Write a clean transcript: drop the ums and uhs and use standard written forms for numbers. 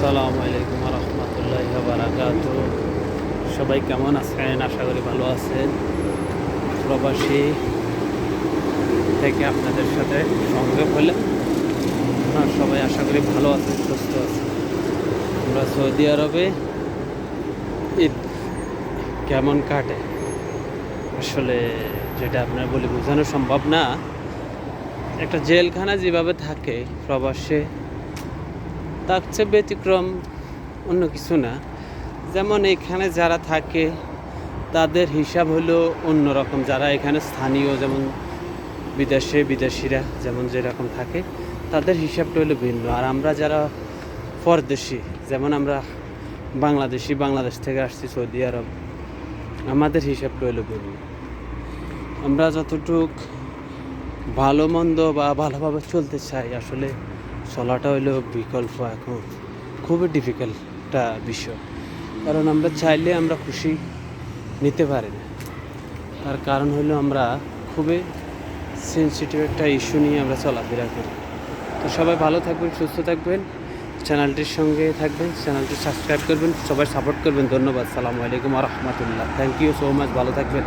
আসসালামু আলাইকুম রহমতুল্লাহি ওয়া বারাকাতুহু। সবাই কেমন আছেন? আশা করি ভালো আছেন। প্রবাসী থেকে আপনাদের সাথে সংযোগ হলে আপনারা সবাই আশা করি ভালো আছেন, সুস্থ আছেন। আমরা সৌদি আরবে ঈদ কেমন কাটে আসলে যেটা আপনার বলে বোঝানো সম্ভব না। একটা জেলখানা যেভাবে থাকে প্রবাসে, তার চেয়ে ব্যতিক্রম অন্য কিছু না। যেমন এখানে যারা থাকে তাদের হিসাব হলো অন্যরকম, যারা এখানে স্থানীয় যেমন বিদেশিরা যেমন যেরকম থাকে তাদের হিসাবটা হলো ভিন্ন। আর আমরা যারা পরদেশি, যেমন আমরা বাংলাদেশ থেকে আসছি সৌদি আরব, আমাদের হিসাবটা হলো ভিন্ন। আমরা যতটুক ভালো মন্দ বা ভালোভাবে চলতে চাই, আসলে চলাটা হইলো বিকল্প এখন খুবই ডিফিকাল্ট একটা বিষয়। কারণ আমরা চাইলে আমরা খুশি নিতে পারি না। তার কারণ হলো আমরা খুবই সেন্সিটিভ একটা ইস্যু নিয়ে আমরা চলাফেরা করি। তো সবাই ভালো থাকবেন, সুস্থ থাকবেন, চ্যানেলটির সঙ্গে থাকবেন, চ্যানেলটি সাবস্ক্রাইব করবেন, সবাই সাপোর্ট করবেন। ধন্যবাদ। আসসালামু আলাইকুম ওয়া রাহমাতুল্লাহ। Thank you so much. ভালো থাকবেন।